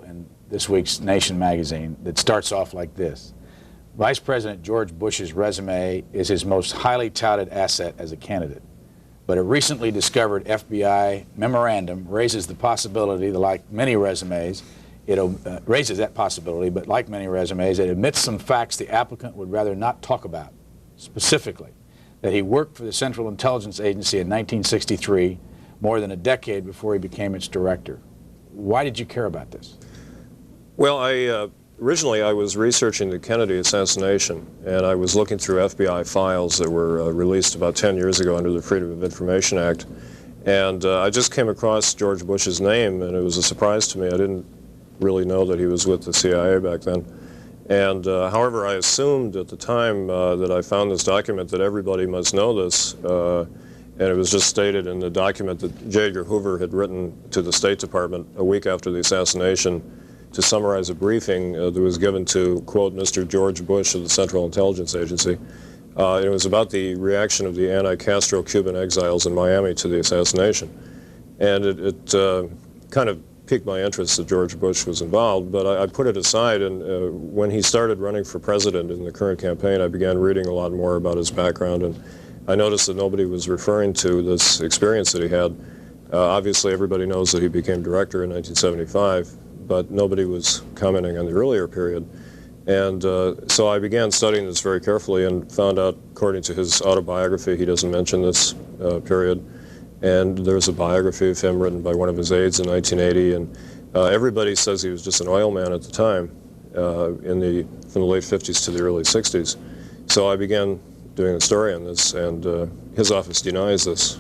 in this week's Nation magazine that starts off like this. Vice President George Bush's resume is his most highly touted asset as a candidate. But a recently discovered FBI memorandum raises the possibility that, like many resumes, it raises that possibility, but like many resumes, it omits some facts the applicant would rather not talk about. Specifically, that he worked for the Central Intelligence Agency in 1963, more than a decade before he became its director. Why did you care about this? Well, originally I was researching the Kennedy assassination, and I was looking through FBI files that were released about 10 years ago under the Freedom of Information Act. And I just came across George Bush's name, and it was a surprise to me. I didn't really know that he was with the CIA back then. And however, I assumed at the time that I found this document that everybody must know this, and it was just stated in the document that J. Edgar Hoover had written to the State Department a week after the assassination to summarize a briefing that was given to, quote, Mr. George Bush of the Central Intelligence Agency. It was about the reaction of the anti-Castro Cuban exiles in Miami to the assassination. And it kind of piqued my interest that George Bush was involved, but I put it aside, and when he started running for president in the current campaign, I began reading a lot more about his background, and I noticed that nobody was referring to this experience that he had. Obviously, everybody knows that he became director in 1975, but nobody was commenting on the earlier period. And so I began studying this very carefully and found out, according to his autobiography, he doesn't mention this period. And there's a biography of him written by one of his aides in 1980, and everybody says he was just an oil man at the time, from the late 50s to the early 60s. So I began doing a story on this, and his office denies this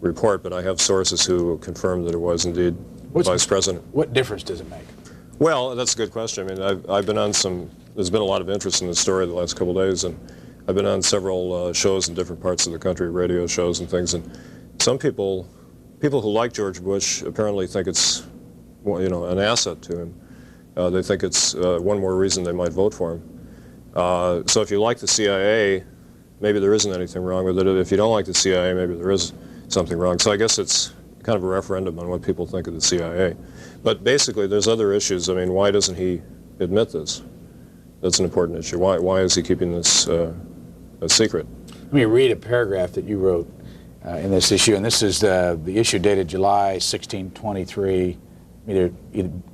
report, but I have sources who confirm that it was indeed Vice President. What difference does it make? Well, that's a good question. I mean, I've been on there's been a lot of interest in this story the last couple of days, and I've been on several shows in different parts of the country, radio shows and things, and some people who like George Bush apparently think it's, well, you know, an asset to him. They think it's one more reason they might vote for him. So if you like the CIA, maybe there isn't anything wrong with it. If you don't like the CIA, maybe there is something wrong. So I guess it's kind of a referendum on what people think of the CIA. But basically, there's other issues. I mean, why doesn't he admit this? That's an important issue. Why is he keeping this a secret? Let me read a paragraph that you wrote in this issue, and this is the issue dated July 16, 23. Either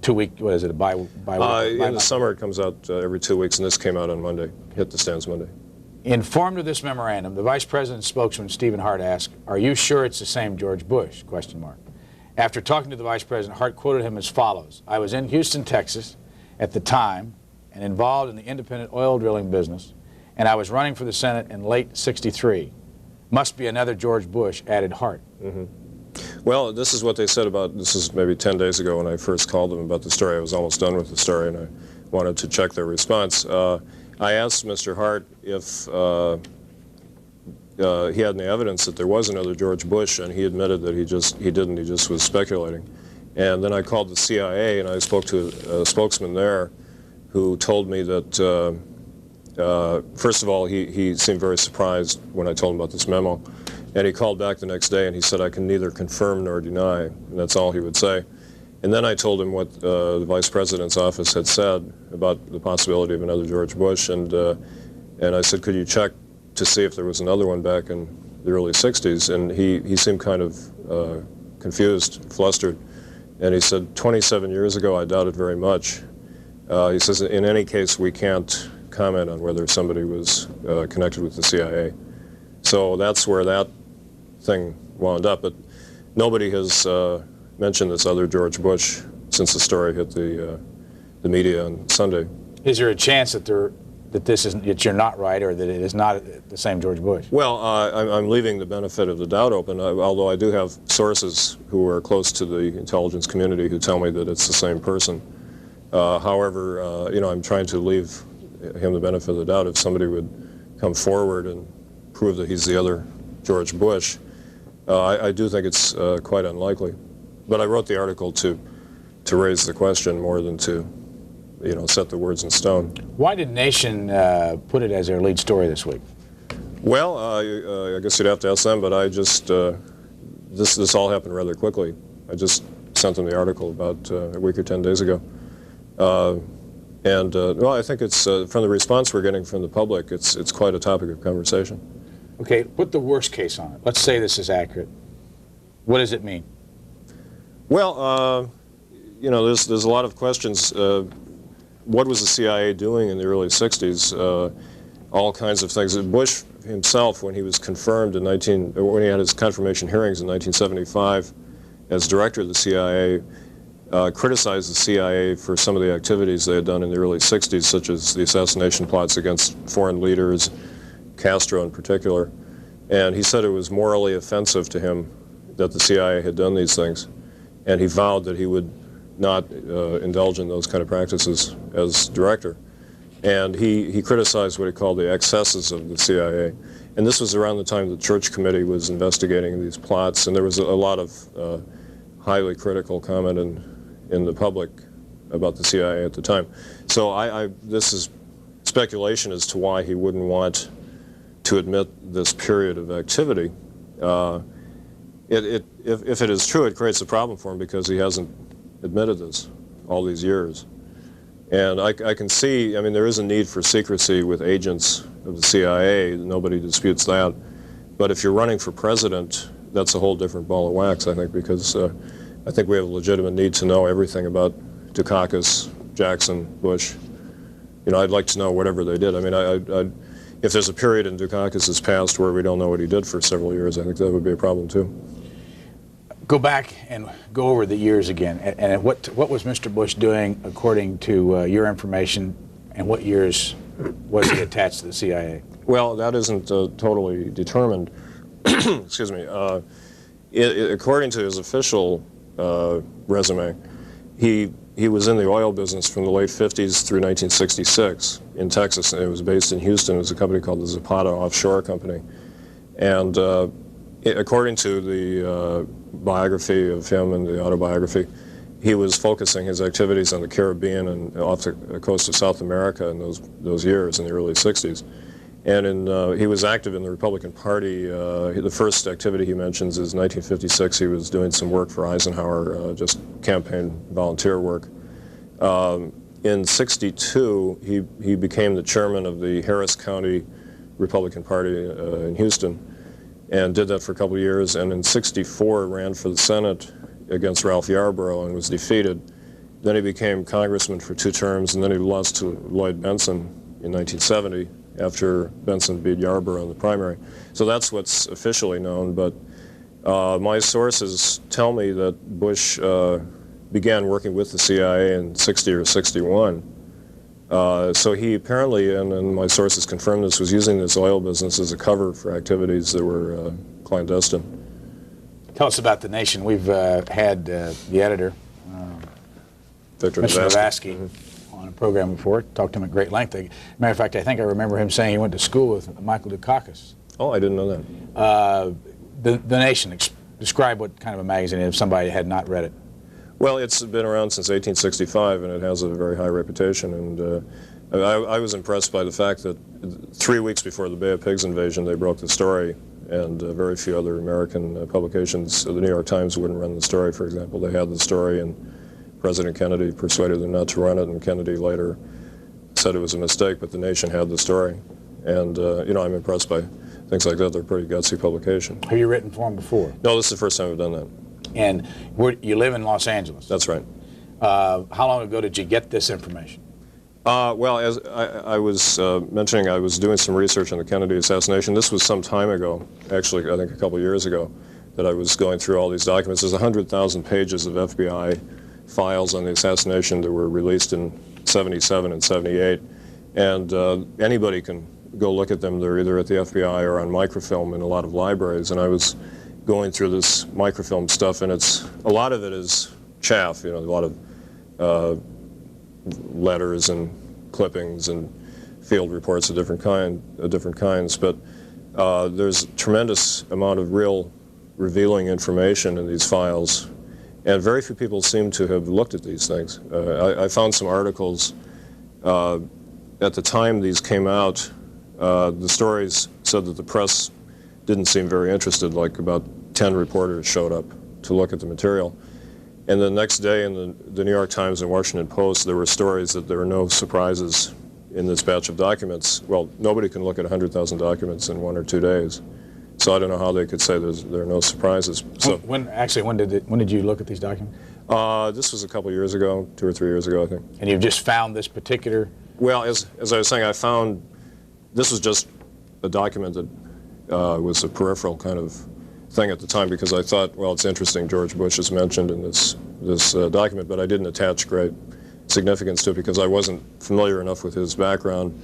2 week, what is it, in the summer it comes out every 2 weeks, and this came out on Monday, hit the stands Monday. Informed of this memorandum, the Vice President's spokesman, Stephen Hart, asked, "Are you sure it's the same George Bush?" ? After talking to the Vice President, Hart quoted him as follows: "I was in Houston, Texas at the time and involved in the independent oil drilling business, and I was running for the Senate in late '63. Must be another George Bush," added Hart. Mm-hmm. Well, this is what they said about, this is maybe 10 days ago when I first called them about the story. I was almost done with the story, and I wanted to check their response. I asked Mr. Hart if he had any evidence that there was another George Bush, and he admitted that he didn't, he just was speculating. And then I called the CIA, and I spoke to a spokesman there who told me that, first of all, he seemed very surprised when I told him about this memo. And he called back the next day and he said, "I can neither confirm nor deny," and that's all he would say. And then I told him what the Vice President's office had said about the possibility of another George Bush, and I said, "Could you check to see if there was another one back in the early 60s? And he seemed kind of confused, flustered, and he said, "27 years ago, I doubt it very much." He says, "In any case, we can't comment on whether somebody was connected with the CIA." So that's where that thing wound up, but nobody has mentioned this other George Bush since the story hit the media on Sunday. Is there a chance that that you're not right, or that it is not the same George Bush? Well, I'm leaving the benefit of the doubt open, although I do have sources who are close to the intelligence community who tell me that it's the same person. However, you know, I'm trying to leave him the benefit of the doubt. If somebody would come forward and prove that he's the other George Bush, I do think it's quite unlikely. But I wrote the article to raise the question more than to, you know, set the words in stone. Why did Nation put it as their lead story this week? Well, I guess you'd have to ask them, but I just, this all happened rather quickly. I just sent them the article about a week or 10 days ago. Well, I think it's, from the response we're getting from the public, it's quite a topic of conversation. Okay, put the worst case on it. Let's say this is accurate. What does it mean? Well, you know, there's a lot of questions. What was the CIA doing in the early 60s? All kinds of things. Bush himself, when he was confirmed when he had his confirmation hearings in 1975 as director of the CIA, criticized the CIA for some of the activities they had done in the early 60s, such as the assassination plots against foreign leaders, Castro in particular. And he said it was morally offensive to him that the CIA had done these things. And he vowed that he would not indulge in those kind of practices as director. And he criticized what he called the excesses of the CIA. And this was around the time the Church Committee was investigating these plots, and there was a lot of highly critical comment in the public about the CIA at the time. So this is speculation as to why he wouldn't want to admit this period of activity. If it is true, it creates a problem for him because he hasn't admitted this all these years. And I can see, I mean, there is a need for secrecy with agents of the CIA. Nobody disputes that. But if you're running for president, that's a whole different ball of wax, I think, because I think we have a legitimate need to know everything about Dukakis, Jackson, Bush. You know, I'd like to know whatever they did. I mean, if there's a period in Dukakis' past where we don't know what he did for several years, I think that would be a problem too. Go back and go over the years again. And what was Mr. Bush doing according to your information, and what years was he attached to the CIA? Well, that isn't totally determined. Excuse me. According to his official resume, he was in the oil business from the late 50s through 1966 in Texas. It was based in Houston. It was a company called the Zapata Offshore Company. And according to the biography of him and the autobiography, he was focusing his activities on the Caribbean and off the coast of South America in those years in the early 60s. And he was active in the Republican Party. The first activity he mentions is 1956. He was doing some work for Eisenhower, just campaign volunteer work. In '62, he became the chairman of the Harris County Republican Party in Houston, and did that for a couple of years. And in '64, ran for the Senate against Ralph Yarborough and was defeated. Then he became congressman for 2 terms, and then he lost to Lloyd Benson in 1970. After Benson beat Yarborough in the primary. So that's what's officially known, but my sources tell me that Bush began working with the CIA in '60 or '61. So he apparently, and my sources confirm this, was using this oil business as a cover for activities that were clandestine. Tell us about The Nation. We've had the editor, Mr. Navasky, on a program before, talked to him at great length. Matter of fact, I think I remember him saying he went to school with Michael Dukakis. Oh, I didn't know that. The Nation, describe what kind of a magazine it is if somebody had not read it. Well, it's been around since 1865, and it has a very high reputation. And I was impressed by the fact that 3 weeks before the Bay of Pigs invasion, they broke the story, and very few other American publications, the New York Times wouldn't run the story, for example. They had the story, and President Kennedy persuaded them not to run it, and Kennedy later said it was a mistake, but The Nation had the story. And, you know, I'm impressed by things like that. They're pretty gutsy publication. Have you written for them before? No, this is the first time I've done that. And you live in Los Angeles? That's right. How long ago did you get this information? Well, as I was mentioning, I was doing some research on the Kennedy assassination. This was some time ago, actually, I think a couple of years ago, that I was going through all these documents. There's 100,000 pages of FBI files on the assassination that were released in '77 and '78, and anybody can go look at them. They're either at the FBI or on microfilm in a lot of libraries, and I was going through this microfilm stuff, and a lot of it is chaff, you know, a lot of letters and clippings and field reports of different kinds, but there's a tremendous amount of real revealing information in these files. And very few people seem to have looked at these things. I found some articles. At the time these came out, the stories said that the press didn't seem very interested, like about 10 reporters showed up to look at the material. And the next day in the New York Times and Washington Post, there were stories that there are no surprises in this batch of documents. Well, nobody can look at 100,000 documents in 1 or 2 days. So I don't know how they could say there are no surprises. So when did you look at these documents? this was a couple years ago, 2 or 3 years ago, I think. And you've just found this particular? Well, as I was saying, I found this was just a document that was a peripheral kind of thing at the time, because I thought, well, it's interesting, George Bush is mentioned in this document, but I didn't attach great significance to it because I wasn't familiar enough with his background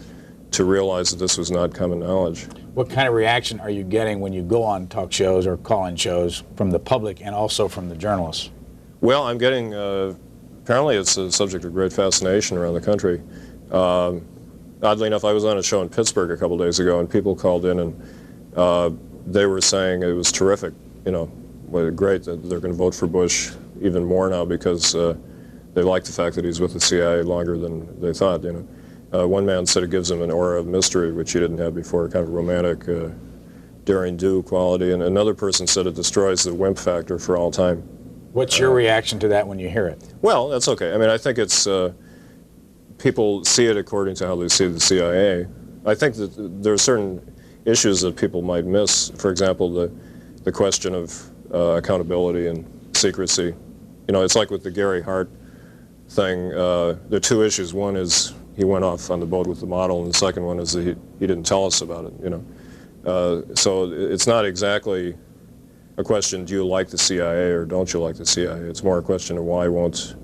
to realize that this was not common knowledge. What kind of reaction are you getting when you go on talk shows or call-in shows from the public and also from the journalists? Well, I'm getting, apparently it's a subject of great fascination around the country. Oddly enough, I was on a show in Pittsburgh a couple days ago, and people called in and they were saying it was terrific, you know, great that they're going to vote for Bush even more now because they like the fact that he's with the CIA longer than they thought, you know. One man said it gives him an aura of mystery, which he didn't have before, kind of romantic, daring-do quality, and another person said it destroys the wimp factor for all time. What's your reaction to that when you hear it? Well, that's okay. I mean, I think it's, people see it according to how they see the CIA. I think that there are certain issues that people might miss. For example, the question of accountability and secrecy. You know, it's like with the Gary Hart thing. There are two issues. One is he went off on the boat with the model, and the second one is that he didn't tell us about it, you know. So it's not exactly a question, do you like the CIA or don't you like the CIA? It's more a question of why won't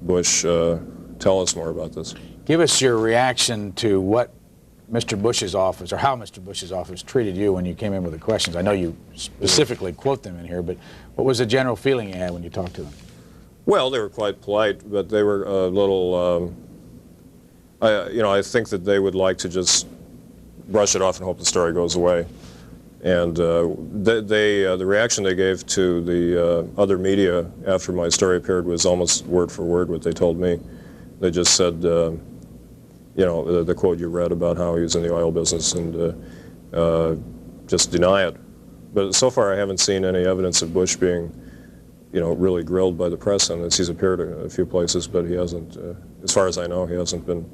Bush tell us more about this. Give us your reaction to what Mr. Bush's office, or how Mr. Bush's office treated you when you came in with the questions. I know you specifically quote them in here, but what was the general feeling you had when you talked to them? Well, they were quite polite, but they were a little, you know, I think that they would like to just brush it off and hope the story goes away. And the reaction they gave to the other media after my story appeared was almost word for word what they told me. They just said, you know, the quote you read about how he was in the oil business and just deny it. But so far I haven't seen any evidence of Bush being, you know, really grilled by the press on this. He's appeared a few places, but he hasn't, as far as I know, he hasn't been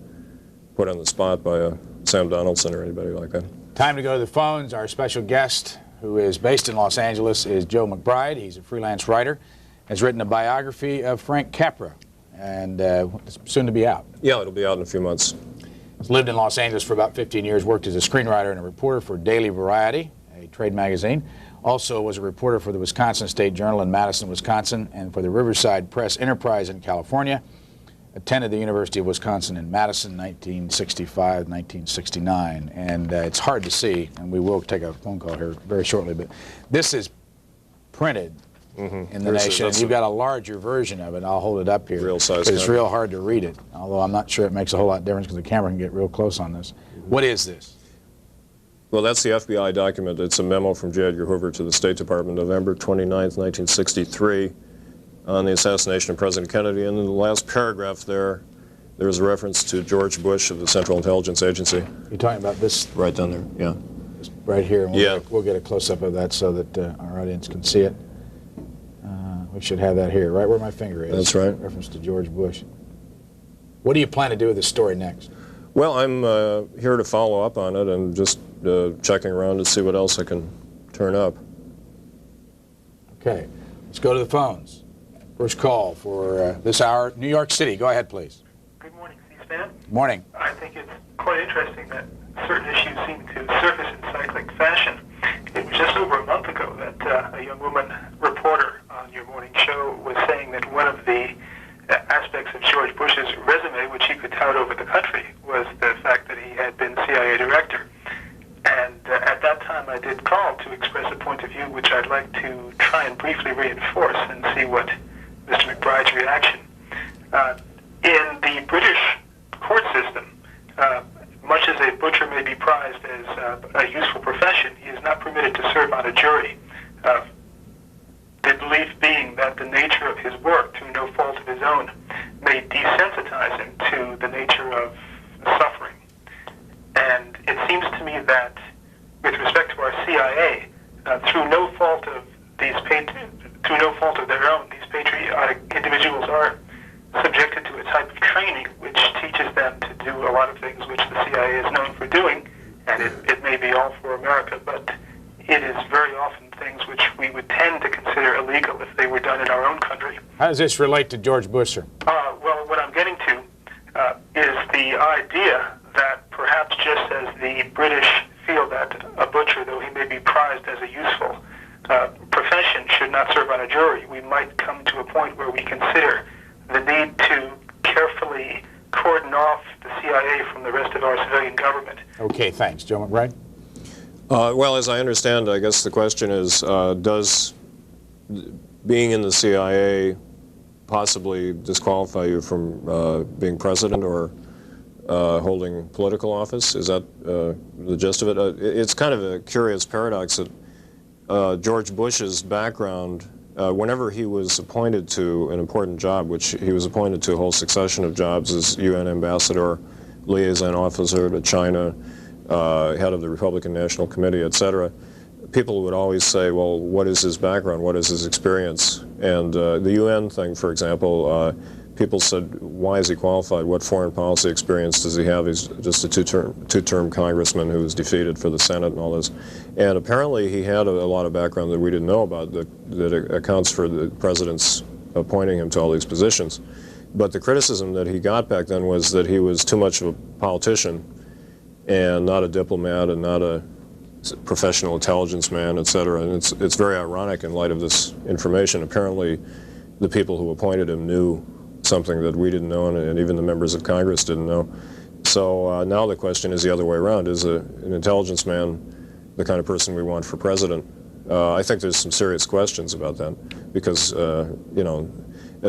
put on the spot by Sam Donaldson or anybody like that. Time to go to the phones. Our special guest, who is based in Los Angeles, is Joe McBride. He's a freelance writer, has written a biography of Frank Capra, and it's soon to be out. Yeah, it'll be out in a few months. He's lived in Los Angeles for about 15 years, worked as a screenwriter and a reporter for Daily Variety, a trade magazine. Also was a reporter for the Wisconsin State Journal in Madison, Wisconsin, and for the Riverside Press Enterprise in California. Attended the University of Wisconsin in Madison, 1965, 1969. And it's hard to see, and we will take a phone call here very shortly, but this is printed in the Nation, and you've got a larger version of it. I'll hold it up here. Real size. It's real hard to read it, although I'm not sure it makes a whole lot of difference because the camera can get real close on this. What is this? Well, that's the FBI document. It's a memo from J. Edgar Hoover to the State Department, November 29th, 1963, on the assassination of President Kennedy. And in the last paragraph there's a reference to George Bush of the Central Intelligence Agency. You're talking about this? Right down there, yeah. Right here. And yeah. We'll get a close-up of that so that our audience can see it. We should have that here, right where my finger is. That's right. Reference to George Bush. What do you plan to do with this story next? Well, I'm here to follow up on it and just checking around to see what else I can turn up. Okay, let's go to the phones. First call for this hour, New York City. Go ahead, please. Good morning, C-SPAN. Morning. I think it's quite interesting that certain issues seem to surface in cyclic fashion. It was just over a month ago that a young woman reporter on your morning show was saying that one of the aspects of George Bush's resume, which he could tout over the country, was the fact that he had been CIA director. And at that time I did call to express a point of view which I'd like to try and briefly reinforce and see what Mr. McBride's reaction. In the British court system, much as a butcher may be prized as a useful profession, he is not permitted to serve on a jury. The belief being that the nature of his work, through no fault of his own, may desensitize him to the nature of suffering. And it seems to me that, with respect to our CIA, through no fault of their own, these patriotic academy which teaches them to do a lot of things which the CIA is known for doing, and it may be all for America, but it is very often things which we would tend to consider illegal if they were done in our own country. How does this relate to George Bush, sir? Well, what I'm getting to is the idea that perhaps just as the British feel that a butcher, though he may be prized as a useful profession, should not serve on a jury, we might come to a point where we consider the need to carefully cordon off the CIA from the rest of our civilian government. Okay, thanks. Joe McBride? Well, as I understand, I guess the question is, does being in the CIA possibly disqualify you from being president or holding political office? Is that the gist of it? It's kind of a curious paradox that George Bush's background, whenever he was appointed to an important job, which he was appointed to a whole succession of jobs as UN ambassador, liaison officer to China, head of the Republican National Committee, etc., people would always say, well, what is his background? What is his experience? And the UN thing, for example, people said, why is he qualified? What foreign policy experience does he have? He's just a two-term congressman who was defeated for the Senate and all this. And apparently he had a lot of background that we didn't know about that accounts for the president's appointing him to all these positions. But the criticism that he got back then was that he was too much of a politician and not a diplomat and not a professional intelligence man, etc. And it's very ironic in light of this information. Apparently the people who appointed him knew something that we didn't know, and even the members of Congress didn't know. So now the question is the other way around. Is an intelligence man the kind of person we want for president? I think there's some serious questions about that because, you know,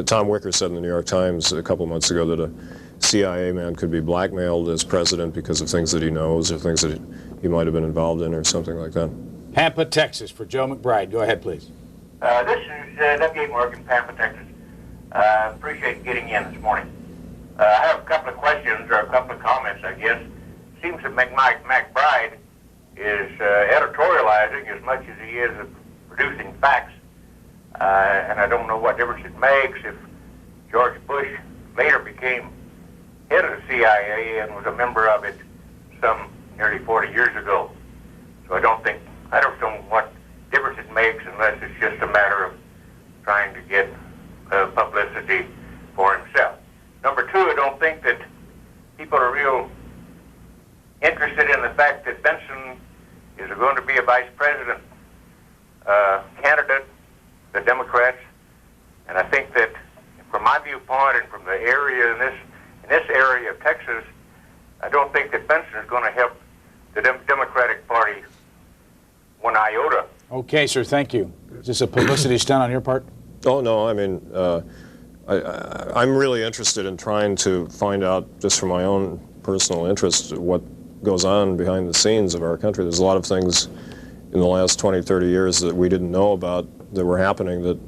Tom Wicker said in the New York Times a couple months ago that a CIA man could be blackmailed as president because of things that he knows or things that he might have been involved in or something like that. Pampa, Texas, for Joe McBride. Go ahead, please. This is W.A. Morgan, Pampa, Texas. Appreciate getting in this morning. I have a couple of questions or a couple of comments, I guess. Seems that McBride is editorializing as much as he is producing facts. And I don't know what difference it makes if George Bush later became head of the CIA and was a member of it some nearly 40 years ago. So I don't know what difference it makes unless it's just a matter of trying to get publicity for himself. Number two, I don't think that people are real interested in the fact that Benson is going to be a vice president candidate, the Democrats, and I think that from my viewpoint and from the area in this area of Texas, I don't think that Benson is going to help the Democratic Party one iota. Okay, sir, thank you. Is this a publicity stunt on your part? Oh, no, I mean, I'm really interested in trying to find out, just from my own personal interest, what goes on behind the scenes of our country. There's a lot of things in the last 20, 30 years that we didn't know about that were happening, that,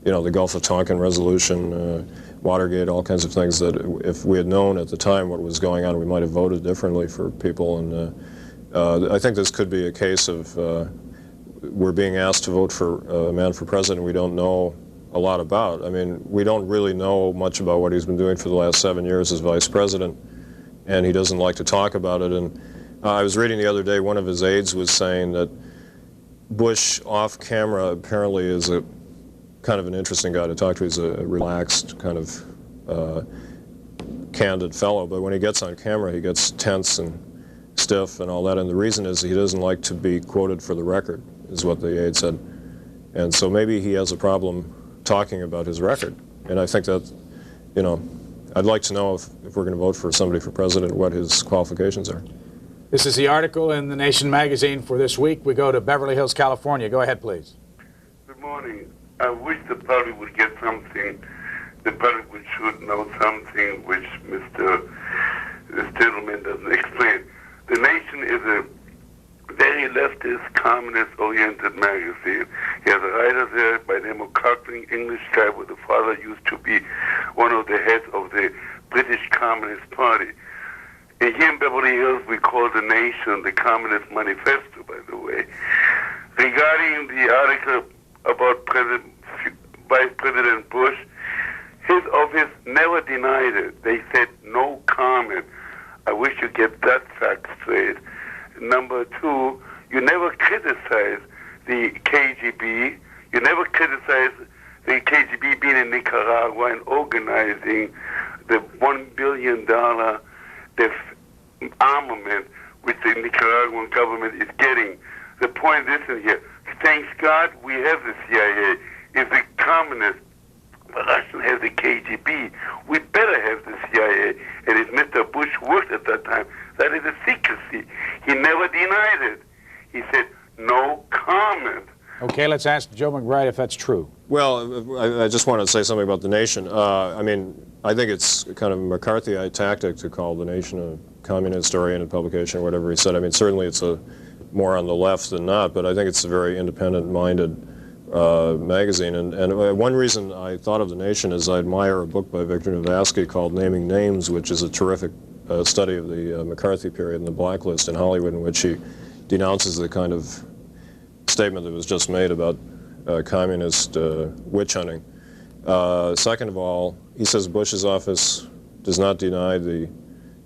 you know, the Gulf of Tonkin resolution, Watergate, all kinds of things that if we had known at the time what was going on, we might have voted differently for people. And I think this could be a case of we're being asked to vote for a man for president we don't know a lot about. I mean, we don't really know much about what he's been doing for the last 7 years as vice president, and he doesn't like to talk about it. And I was reading the other day, one of his aides was saying that Bush off camera apparently is a kind of an interesting guy to talk to. He's a relaxed, kind of candid fellow, but when he gets on camera, he gets tense and stiff and all that, and the reason is he doesn't like to be quoted for the record, is what the aide said. And so maybe he has a problem talking about his record. And I think that, you know, I'd like to know if we're going to vote for somebody for president, what his qualifications are. This is the article in The Nation magazine for this week. We go to Beverly Hills, California. Go ahead, please. Good morning. I wish the public would get something, the public should know something which this gentleman doesn't explain. The Nation is a very leftist, communist-oriented magazine. He has a writer there by the name of Cochran, English guy, where the father used to be one of the heads of the British Communist Party. And here in Beverly Hills, we call the Nation the Communist Manifesto, by the way. Regarding the article about Vice President Bush, His office never denied it. They said no comment. I wish you get that fact straight. Number two, you never criticize the KGB. You never criticize the KGB being in Nicaragua and organizing the $1 billion armament which the Nicaraguan government is getting. The point is in here, thanks God we have the CIA. If the communists, the Russians have the KGB, we better have the CIA. And if Mr. Bush worked at that time, that is a secrecy. He never denied it. He said, no comment. Okay, let's ask Joe McBride if that's true. Well, I just want to say something about the nation. I mean, I think it's kind of a McCarthyite tactic to call the nation a communist-oriented publication or whatever he said. I mean, certainly it's more on the left than not, but I think it's a very independent-minded magazine. And one reason I thought of the nation is I admire a book by Victor Navasky called Naming Names, which is a terrific study of the McCarthy period and the blacklist in Hollywood, in which he denounces the kind of statement that was just made about communist witch hunting. Second of all, he says Bush's office does not deny the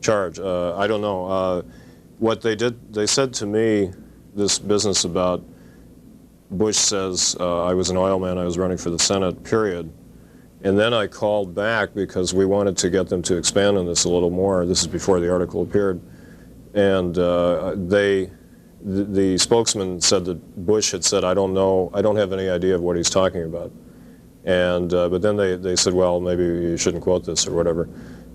charge. I don't know. What they said to me, this business about Bush says I was an oil man, I was running for the Senate, period. And then I called back because we wanted to get them to expand on this a little more. This is before the article appeared. And the spokesman said that Bush had said, I don't know, I don't have any idea of what he's talking about. And but then they said, well, maybe you shouldn't quote this or whatever.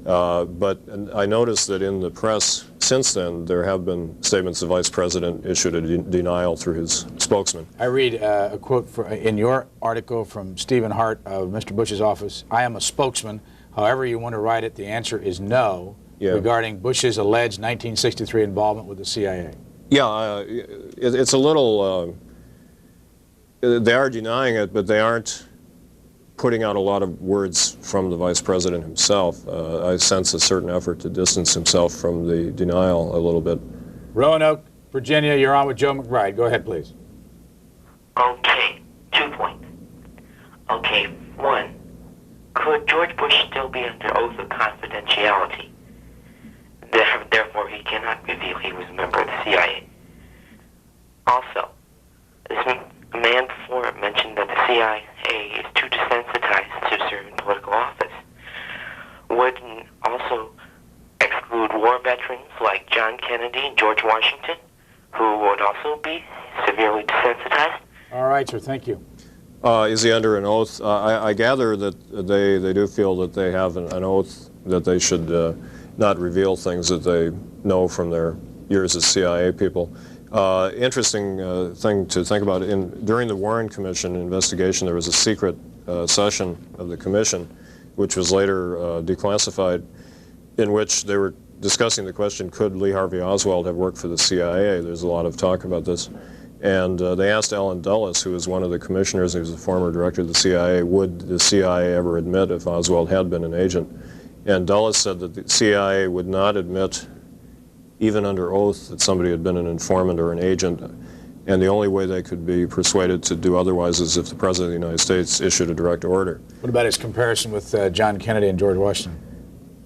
But I noticed that in the press since then, there have been statements the Vice President issued a denial through his spokesman. I read a quote in your article from Stephen Hart of Mr. Bush's office. I am a spokesman. However you want to write it, the answer is no, regarding Bush's alleged 1963 involvement with the CIA. Yeah, it's a little, they are denying it, but they aren't putting out a lot of words from the Vice President himself. I sense a certain effort to distance himself from the denial a little bit. Roanoke, Virginia, you're on with Joe McBride. Go ahead, please. Okay, 2 points. Okay, 1, could George Bush still be under oath of confidentiality? Therefore, he cannot reveal he was a member of the CIA. Also, this man before mentioned that the CIA is too desensitized to serve in political office. Wouldn't also exclude war veterans like John Kennedy and George Washington, who would also be severely desensitized? All right, sir. Thank you. Is he under an oath? I gather that they do feel that they have an oath that they should not reveal things that they know from their years as CIA people. Interesting thing to think about. During the Warren Commission investigation, there was a secret session of the commission, which was later declassified, in which they were discussing the question, could Lee Harvey Oswald have worked for the CIA? There's a lot of talk about this. And they asked Allen Dulles, who was one of the commissioners, he was a former director of the CIA, would the CIA ever admit if Oswald had been an agent? And Dulles said that the CIA would not admit, even under oath, that somebody had been an informant or an agent, and the only way they could be persuaded to do otherwise is if the President of the United States issued a direct order. What about his comparison with John Kennedy and George Washington?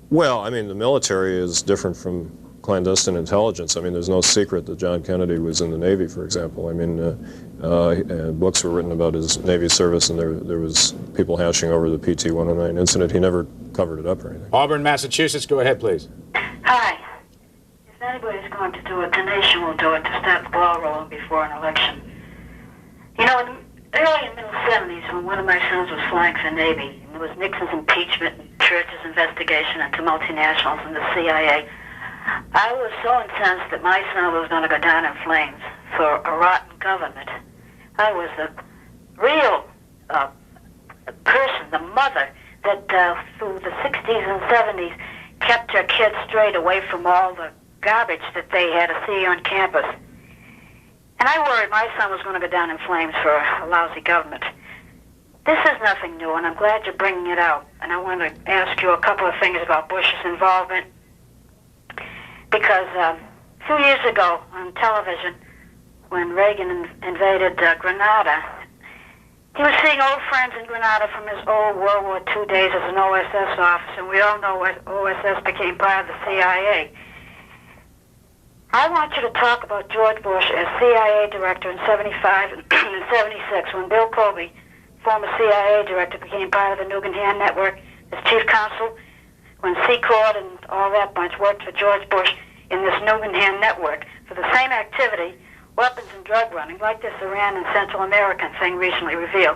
Well, I mean, the military is different from clandestine intelligence. I mean, there's no secret that John Kennedy was in the Navy, for example. I mean, books were written about his Navy service, and there was people hashing over the PT-109 incident. He never covered it up or anything. Auburn, Massachusetts. Go ahead, please. Hi. If anybody's going to do it, the nation will do it to start the ball rolling before an election. You know, in the early and middle 70s, when one of my sons was flying for Navy, and there was Nixon's impeachment, and Church's investigation into multinationals and the CIA, I was so incensed that my son was going to go down in flames for a rotten government. I was a real person, the mother, that through the 60s and 70s kept her kids straight away from all the garbage that they had to see on campus. And I worried my son was going to go down in flames for a lousy government. This is nothing new, and I'm glad you're bringing it out. And I want to ask you a couple of things about Bush's involvement. Because a few years ago on television, when Reagan invaded Grenada, He was seeing old friends in Grenada from his old World War II days as an OSS officer, and we all know OSS became part of the CIA. I want you to talk about George Bush as CIA director in 75 and 76, when Bill Colby, former CIA director, became part of the Nugan-Hand Network as chief counsel, when Secord and all that bunch worked for George Bush in this Nugan-Hand Network for the same activity, weapons and drug running, like this Iran and Central American thing recently revealed.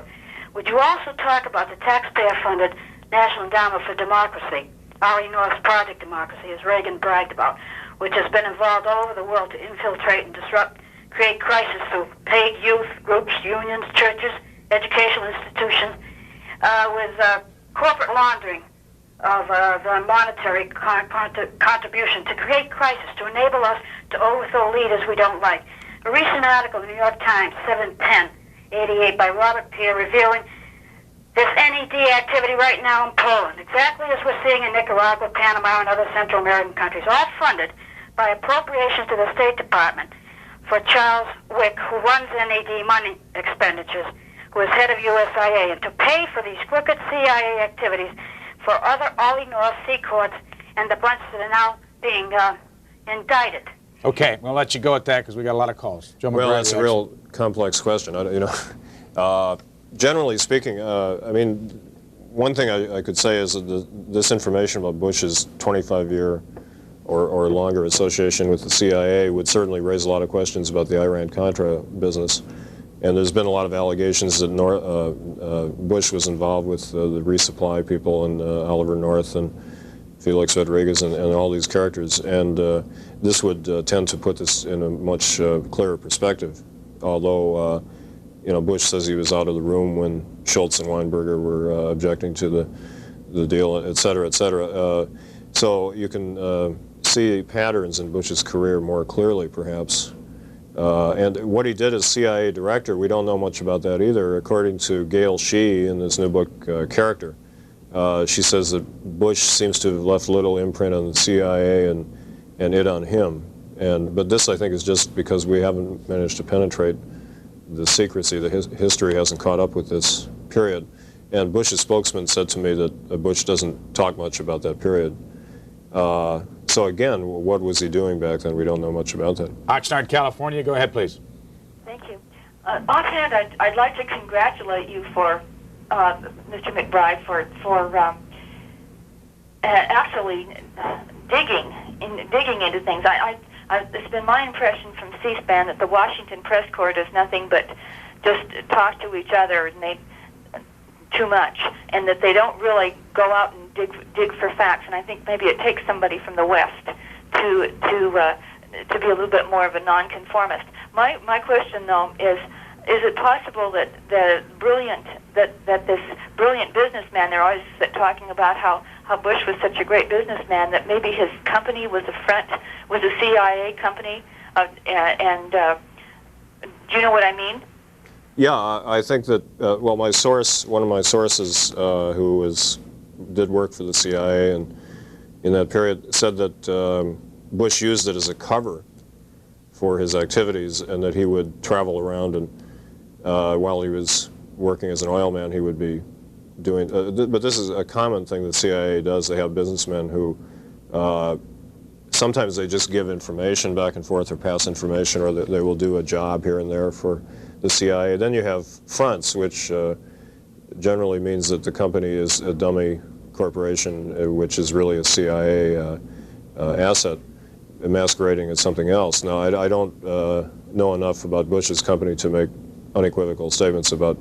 Would you also talk about the taxpayer-funded National Endowment for Democracy, Ari North's Project Democracy, as Reagan bragged about, which has been involved all over the world to infiltrate and disrupt, create crisis through paid youth groups, unions, churches, educational institutions, with corporate laundering of the monetary contribution to create crisis, to enable us to overthrow leaders we don't like. A recent article in the New York Times, 7/10/88, by Robert Peer, revealing this NED activity right now in Poland, exactly as we're seeing in Nicaragua, Panama, and other Central American countries, all funded by appropriations to the State Department for Charles Wick, who runs NED money expenditures, who is head of USIA, and to pay for these crooked CIA activities for other Ollie North, Secords, and the bunch that are now being indicted. Okay, we'll let you go at that because we got a lot of calls. Joe Well, McBride, that's a real complex question. Generally speaking, I mean, one thing I could say is that this information about Bush's 25-year or longer association with the CIA would certainly raise a lot of questions about the Iran-Contra business. And there's been a lot of allegations that Bush was involved with the resupply people and Oliver North and Felix Rodriguez and all these characters. And this would tend to put this in a much clearer perspective. Although, Bush says he was out of the room when Schultz and Weinberger were objecting to the deal, et cetera, et cetera. So you can see patterns in Bush's career more clearly, perhaps. And what he did as CIA director, we don't know much about that either. According to Gail Shee in this new book, Character, she says that Bush seems to have left little imprint on the CIA and it on him. But this, I think, is just because we haven't managed to penetrate the secrecy. The history hasn't caught up with this period. And Bush's spokesman said to me that Bush doesn't talk much about that period. So again, what was he doing back then? We don't know much about that. Oxnard, California. Go ahead, please. Thank you. Offhand, I'd like to congratulate you for Mr. McBride for actually digging into things. It's been my impression from C-SPAN that the Washington press corps does nothing but just talk to each other and too much, and that they don't really go out and dig for facts. And I think maybe it takes somebody from the West to be a little bit more of a nonconformist. My question though is it possible that this brilliant businessman, they're always talking about how Bush was such a great businessman, that maybe his company was a CIA company, and do you know what I mean? Yeah, I think that, well, one of my sources who did work for the CIA and in that period said that Bush used it as a cover for his activities, and that he would travel around and while he was working as an oil man, he would be doing, but this is a common thing the CIA does. They have businessmen who sometimes they just give information back and forth or pass information, or they will do a job here and there for the CIA. Then you have fronts, which generally means that the company is a dummy corporation, which is really a CIA asset, masquerading as something else. Now, I don't know enough about Bush's company to make unequivocal statements about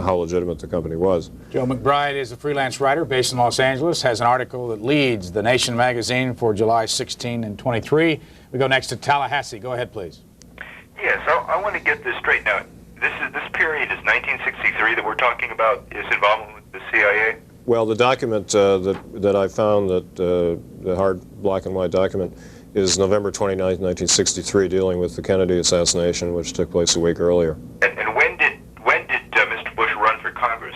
how legitimate the company was. Joe McBride is a freelance writer based in Los Angeles, has an article that leads The Nation magazine for July 16 and 23. We go next to Tallahassee. Go ahead, please. Yes, I want to get this straight now. This period is 1963 that we're talking about, is involvement with the CIA? Well, the document that I found, the hard black and white document, is November 29, 1963, dealing with the Kennedy assassination, which took place a week earlier. And when did Mr. Bush run for Congress?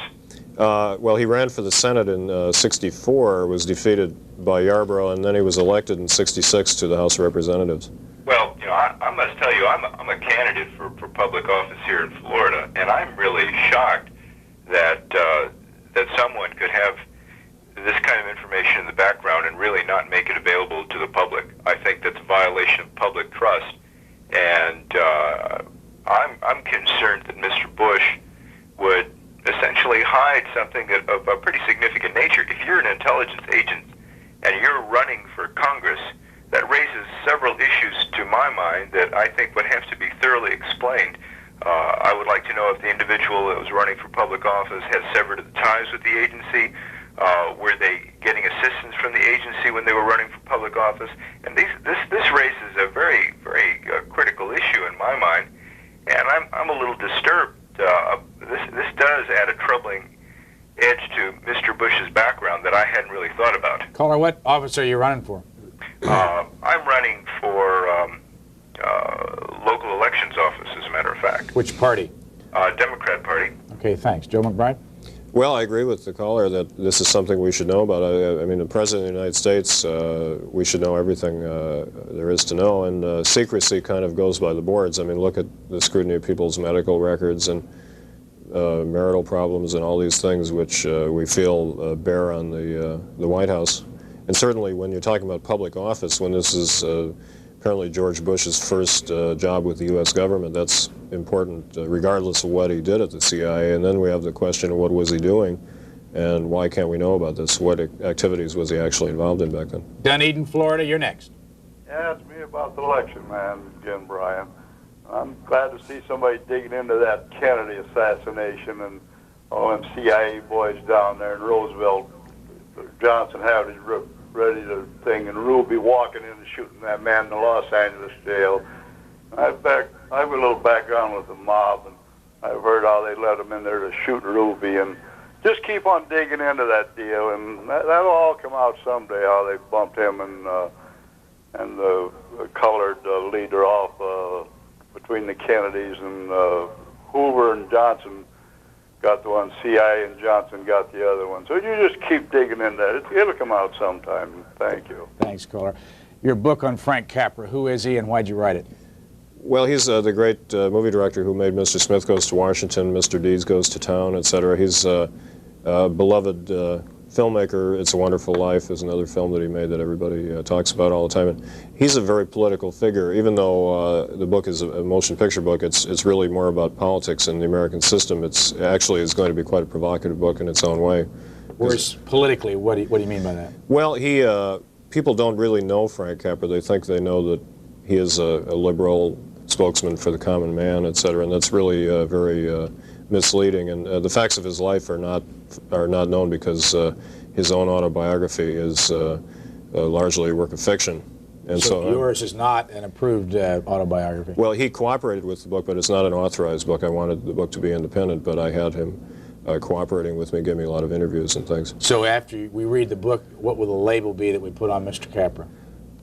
Well, he ran for the Senate in 64, was defeated by Yarborough, and then he was elected in 66 to the House of Representatives. Well, I must tell you, I'm a candidate for public office here in Florida, and I'm really shocked that that someone could have this kind of information in the background and really not make it available to the public. I think that's a violation of public trust, and I'm concerned that Mr. Bush would essentially hide something of a pretty significant nature. If you're an intelligence agent and you're running for Congress, that raises several issues to my mind that I think would have to be thoroughly explained. I would like to know if the individual that was running for public office has severed the ties with the agency. Were they getting assistance from the agency when they were running for public office? And this raises a very, very critical issue in my mind, and I'm a little disturbed. This does add a troubling edge to Mr. Bush's background that I hadn't really thought about. Caller, what office are you running for? I'm running for local elections office, as a matter of fact. Which party? Democrat Party. Okay, thanks. Joe McBride? Well, I agree with the caller that this is something we should know about. I mean, the President of the United States, we should know everything there is to know, and secrecy kind of goes by the boards. I mean, look at the scrutiny of people's medical records and marital problems and all these things which we feel bear on the White House. And certainly when you're talking about public office, when this is apparently George Bush's first job with the U.S. government, that's important regardless of what he did at the CIA. And then we have the question of what was he doing and why can't we know about this? What activities was he actually involved in back then? Dunedin, Florida, you're next. Yeah, it's me about the election, man, again, Brian. I'm glad to see somebody digging into that Kennedy assassination and all them CIA boys down there in Roosevelt. Johnson had his ready to thing, and Ruby walking in and shooting that man in the Los Angeles jail. I have a little background with the mob, and I've heard how they let him in there to shoot Ruby, and just keep on digging into that deal, and that'll all come out someday, how they bumped him and the colored leader off between the Kennedys, and Hoover and Johnson got the one, CIA and Johnson got the other one. So you just keep digging in that. It'll come out sometime. Thank you. Thanks, caller. Your book on Frank Capra, who is he and why'd you write it? Well, he's the great movie director who made Mr. Smith Goes to Washington, Mr. Deeds Goes to Town, etc. He's a beloved filmmaker. It's a Wonderful Life is another film that he made that everybody talks about all the time. And he's a very political figure. Even though the book is a motion picture book, it's really more about politics and the American system. It's actually is going to be quite a provocative book in its own way. Whereas politically, what do you mean by that? Well, people don't really know Frank Capra. They think they know that he is a liberal spokesman for the common man, etc. And that's really very misleading. And the facts of his life are not known because his own autobiography is largely a work of fiction. And so yours is not an approved autobiography? Well, he cooperated with the book, but it's not an authorized book. I wanted the book to be independent, but I had him cooperating with me, gave me a lot of interviews and things. So after we read the book, what will the label be that we put on Mr. Capra?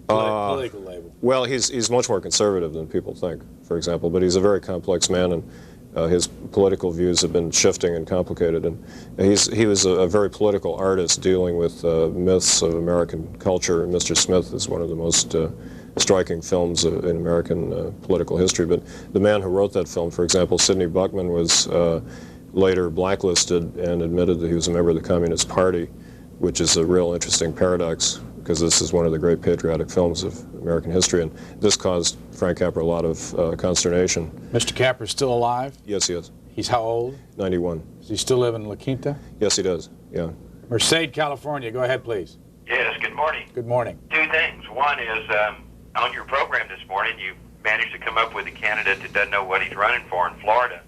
Political label. Well, he's much more conservative than people think, for example, but he's a very complex man, and his political views have been shifting and complicated. And he was a very political artist dealing with myths of American culture. And Mr. Smith is one of the most striking films in American political history. But the man who wrote that film, for example, Sidney Buckman, was later blacklisted and admitted that he was a member of the Communist Party, which is a real interesting paradox, because this is one of the great patriotic films of American history, and this caused Frank Capra a lot of consternation. Mr. Capra is still alive? Yes, he is. He's how old? 91. Does he still live in La Quinta? Yes, he does, yeah. Merced, California, go ahead, please. Yes, good morning. Good morning. Two things. One is, on your program this morning, you managed to come up with a candidate that doesn't know what he's running for in Florida.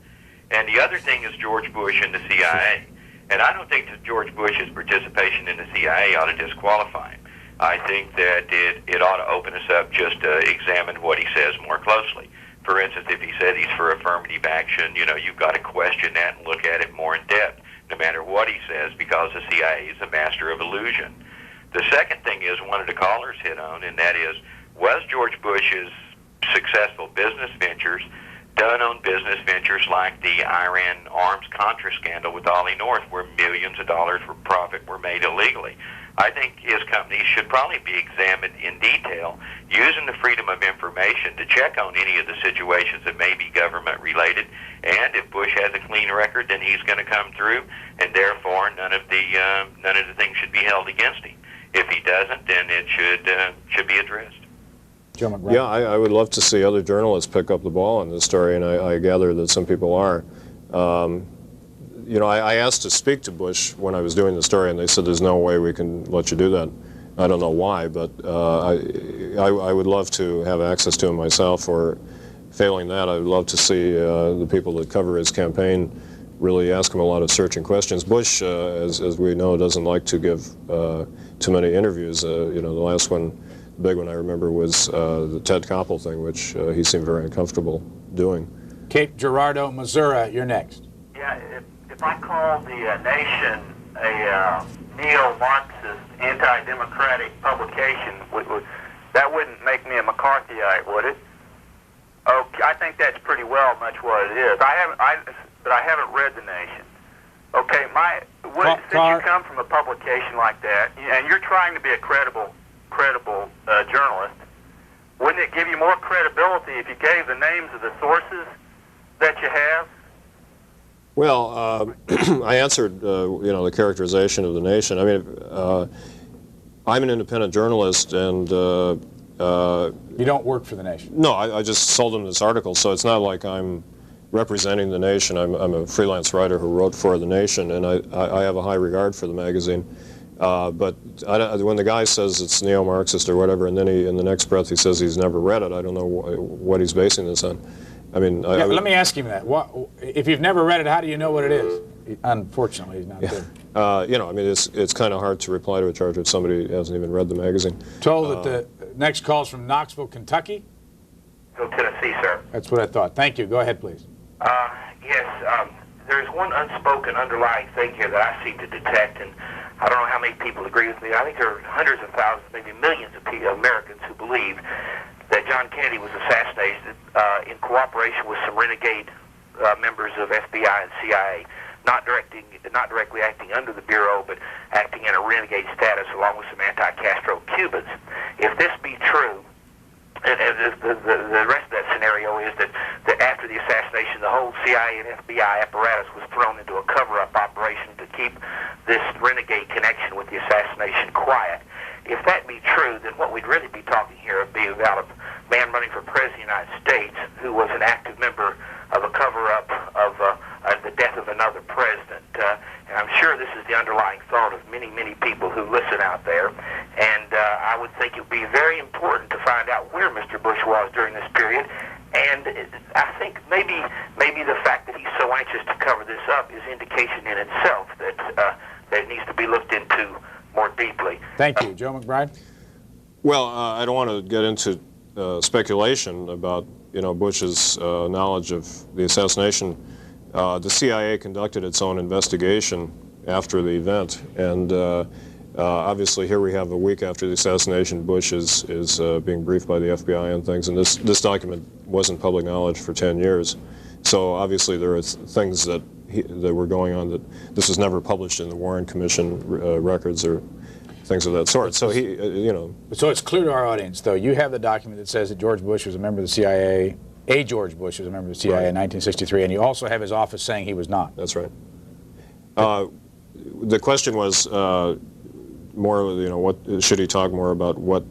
And the other thing is George Bush and the CIA. And I don't think that George Bush's participation in the CIA ought to disqualify him. I think that it ought to open us up just to examine what he says more closely. For instance, if he said he's for affirmative action, you've got to question that and look at it more in depth, no matter what he says, because the CIA is a master of illusion. The second thing is one of the callers hit on, and that is, was George Bush's successful business ventures done on business ventures like the Iran arms Contra scandal with Ollie North, where millions of dollars for profit were made illegally? I think his company should probably be examined in detail, using the freedom of information to check on any of the situations that may be government related. And if Bush has a clean record, then he's going to come through, and therefore none of the things should be held against him. If he doesn't, then it should be addressed. Joe McBride. Yeah, I would love to see other journalists pick up the ball on this story, and I gather that some people are. You know, I asked to speak to Bush when I was doing the story, and they said there's no way we can let you do that. I don't know why, but I would love to have access to him myself, or failing that, I would love to see the people that cover his campaign really ask him a lot of searching questions. Bush, as we know, doesn't like to give too many interviews. You know, the last one, the big one I remember, was the Ted Koppel thing, which he seemed very uncomfortable doing. Cape Girardeau, Missouri, you're next. Yeah, if I call the Nation a neo-Marxist, anti-democratic publication, that wouldn't make me a McCarthyite, would it? Okay, I think that's pretty well much what it is. But I haven't read the Nation. Okay, since you come from a publication like that, and you're trying to be a credible journalist, wouldn't it give you more credibility if you gave the names of the sources that you have? Well, I answered, you know, the characterization of the Nation. I mean, I'm an independent journalist, and you don't work for the Nation. No, I just sold them this article, so it's not like I'm representing the Nation. I'm a freelance writer who wrote for the Nation, and I have a high regard for the magazine. But when the guy says it's neo-Marxist or whatever, and then in the next breath he says he's never read it, I don't know what he's basing this on. I mean, let me ask him that. If you've never read it, how do you know what it is? Unfortunately, he's not there. You know, I mean, it's kind of hard to reply to a charge if somebody hasn't even read the magazine. Told that the next call's from Knoxville, Kentucky. Go Tennessee, sir. That's what I thought. Thank you. Go ahead, please. Yes, there's one unspoken underlying thing here that I seem to detect, and I don't know how many people agree with me. I think there are hundreds of thousands, maybe millions of Americans who believe that John Kennedy was assassinated in cooperation with some renegade members of FBI and CIA, not directly acting under the Bureau, but acting in a renegade status along with some anti-Castro Cubans. If this be true, and the rest of that scenario is that after the assassination, the whole CIA and FBI apparatus was thrown into a cover-up operation to keep this renegade connection with the assassination quiet. If that be true, then what we'd really be talking here would be about a man running for president of the United States who was an active member of a cover-up of the death of another president. And I'm sure this is the underlying thought of many, many people who listen out there. And I would think it would be very important to find out where Mr. Bush was during this period. And I think maybe the fact that he's so anxious to cover this up is indication in itself that it needs to be looked into more deeply. Thank you. Joe McBride? Well, I don't want to get into speculation about, you know, Bush's knowledge of the assassination. The CIA conducted its own investigation after the event, and obviously here we have a week after the assassination. Bush is being briefed by the FBI on things, and this document wasn't public knowledge for 10 years. So obviously there are things that were going on that this was never published in the Warren Commission records or things of that sort. So he, you know. So it's clear to our audience, though, you have the document that says that George Bush was a member of the CIA. George Bush was a member of the CIA in 1963, and you also have his office saying he was not. That's right. The question was more, you know, what should he talk more about what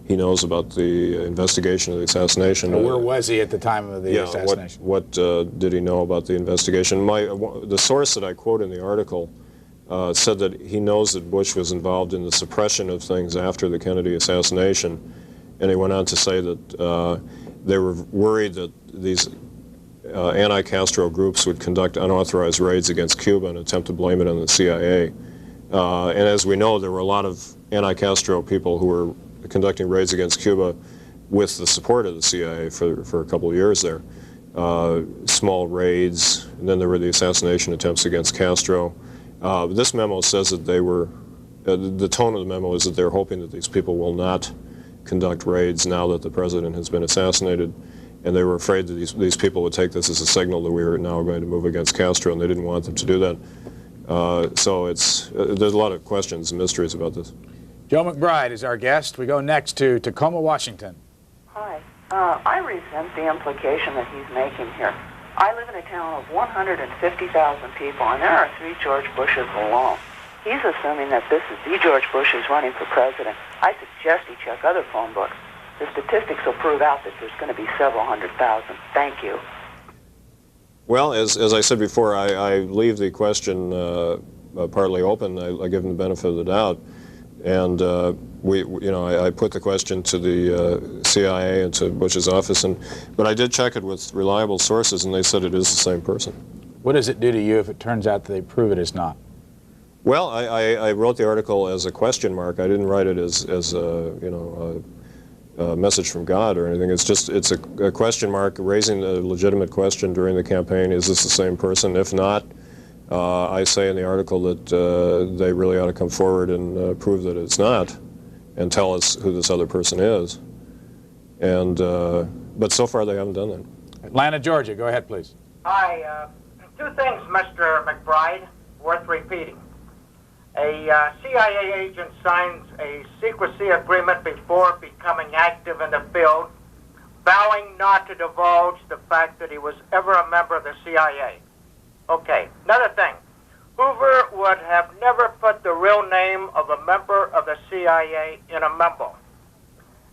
he knows about the investigation of the assassination. Where was he at the time of the assassination? What did he know about the investigation? The source that I quote in the article said that he knows that Bush was involved in the suppression of things after the Kennedy assassination, and he went on to say that they were worried that these anti-Castro groups would conduct unauthorized raids against Cuba and attempt to blame it on the CIA. And as we know, there were a lot of anti-Castro people who were conducting raids against Cuba with the support of the CIA for a couple of years there. Small raids, and then there were the assassination attempts against Castro. This memo says that they were, the tone of the memo is that they're hoping that these people will not conduct raids now that the president has been assassinated, and they were afraid that these people would take this as a signal that we were now going to move against Castro, and they didn't want them to do that. So there's a lot of questions and mysteries about this. Joe McBride is our guest. We go next to Tacoma, Washington. Hi. I resent the implication that he's making here. I live in a town of 150,000 people, and there are 3 George Bushes alone. He's assuming that this is the George Bush who's running for president. I suggest he check other phone books. The statistics will prove out that there's going to be several 100,000. Thank you. Well, as I said before, I leave the question partly open. I give him the benefit of the doubt. And I put the question to the CIA and to Bush's office, but I did check it with reliable sources, and they said it is the same person. What does it do to you if it turns out that they prove it is not? Well, I wrote the article as a question mark. I didn't write it as a message from God or anything. It's a question mark raising a legitimate question during the campaign. Is this the same person? If not, I say in the article that they really ought to come forward and prove that it's not, and tell us who this other person is. And but so far they haven't done that. Atlanta, Georgia. Go ahead, please. Hi. 2 things, Mr. McBride, worth repeating. A CIA agent signs a secrecy agreement before becoming active in the field, vowing not to divulge the fact that he was ever a member of the CIA. Okay, another thing. Hoover would have never put the real name of a member of the CIA in a memo.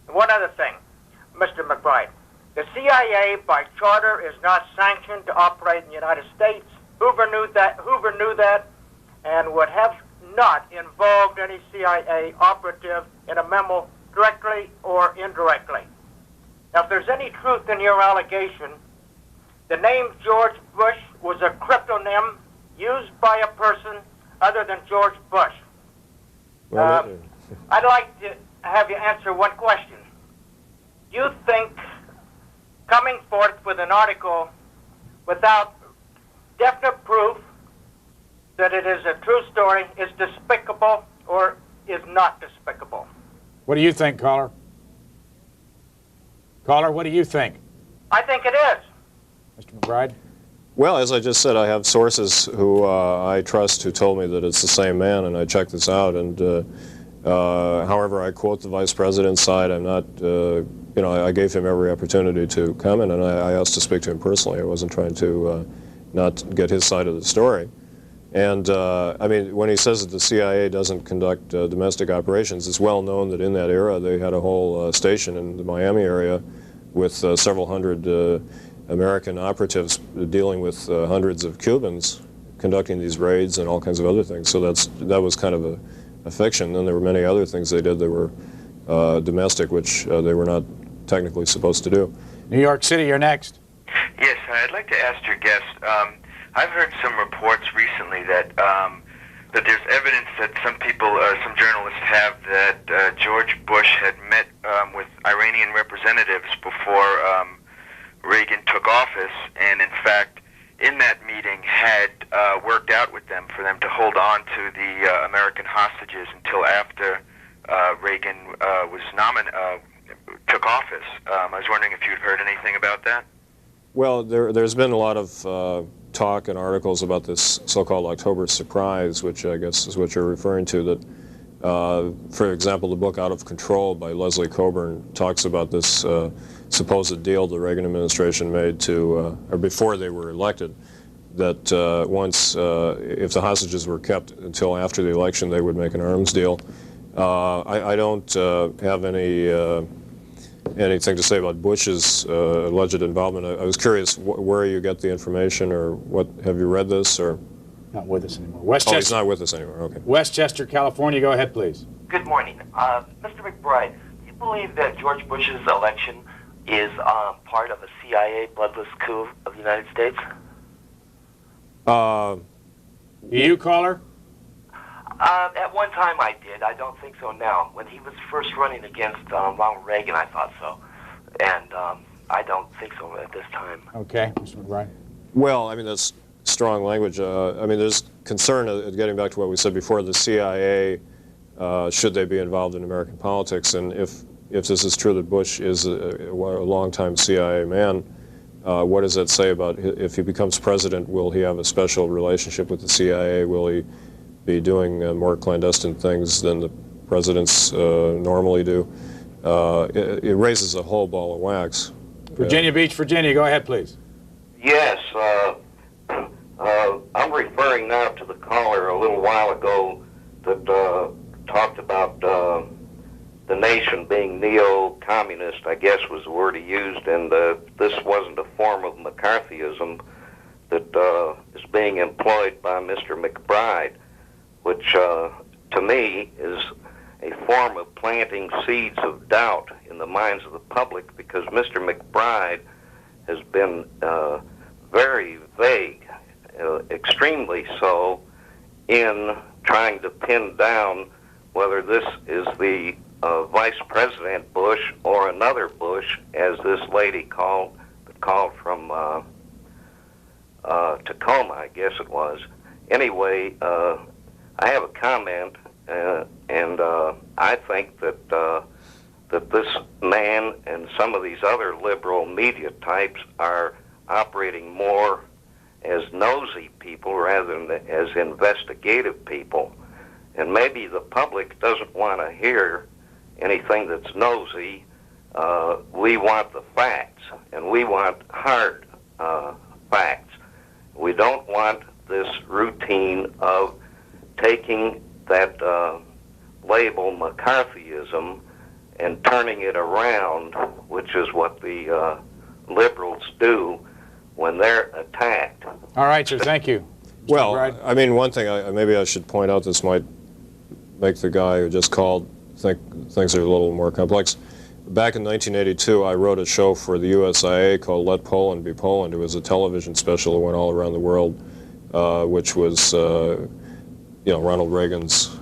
And one other thing, Mr. McBride. The CIA, by charter, is not sanctioned to operate in the United States. Hoover knew that, and would have not involved any CIA operative in a memo directly or indirectly. Now, if there's any truth in your allegation, the name George Bush was a cryptonym used by a person other than George Bush. I'd like to have you answer one question. You think coming forth with an article without definite proof that it is a true story is despicable or is not despicable? What do you think, caller? Caller, what do you think? I think it is. Mr. McBride? Well, as I just said, I have sources who I trust who told me that it's the same man, and I checked this out. And however, I quote the vice president's side. I'm not, I gave him every opportunity to comment, and I asked to speak to him personally. I wasn't trying to not get his side of the story. And I mean, when he says that the CIA doesn't conduct domestic operations, it's well known that in that era they had a whole station in the Miami area with several hundred American operatives dealing with hundreds of Cubans conducting these raids and all kinds of other things. So that was kind of a fiction. Then there were many other things they did that were domestic, which they were not technically supposed to do. New York City, you're next. Yes, I'd like to ask your guest. I've heard some reports recently that there's evidence that some people, some journalists have that George Bush had met with Iranian representatives before Reagan took office, and in fact, in that meeting had worked out with them for them to hold on to the American hostages until after Reagan took office. I was wondering if you'd heard anything about that? Well, there's been a lot of talk and articles about this so-called October surprise, which I guess is what you're referring to, that, for example, the book Out of Control by Leslie Coburn talks about this supposed deal the Reagan administration made to, or before they were elected, that once, if the hostages were kept until after the election, they would make an arms deal. I don't have anything to say about Bush's alleged involvement. I was curious where you get the information, or what, have you read this, or? Not with us anymore. Westchester. Oh, he's not with us anymore, okay. Westchester, California, go ahead, please. Good morning. Mr. McBride, do you believe that George Bush's election is part of a CIA bloodless coup of the United States? You, caller? At one time I did. I don't think so now. When he was first running against Ronald Reagan, I thought so. And I don't think so at this time. Okay, Mr. McBride. Well, I mean, that's strong language. I mean, there's concern, getting back to what we said before, the CIA, should they be involved in American politics? And if this is true that Bush is a longtime CIA man, what does that say about if he becomes president? Will he have a special relationship with the CIA? Will he be doing more clandestine things than the presidents normally do. It raises a whole ball of wax. Virginia Beach, Virginia. Go ahead, please. Yes, I'm referring now to the caller a little while ago that talked about the nation being neo-communist, I guess was the word he used, and this wasn't a form of McCarthyism that is being employed by Mr. McBride, which to me is a form of planting seeds of doubt in the minds of the public, because Mr. McBride has been very vague, extremely so, in trying to pin down whether this is the Vice President Bush or another Bush, as this lady called from Tacoma, I guess it was. Anyway, I have a comment, and I think that that this man and some of these other liberal media types are operating more as nosy people rather than as investigative people. And maybe the public doesn't want to hear anything that's nosy. We want the facts, and we want hard facts. We don't want this routine of taking that label McCarthyism and turning it around, which is what the liberals do when they're attacked. All right, sir. Thank you. Well, I mean, one thing maybe I should point out, this might make the guy who just called think things are a little more complex. Back in 1982, I wrote a show for the USIA called Let Poland Be Poland. It was a television special that went all around the world, which was, Ronald Reagan's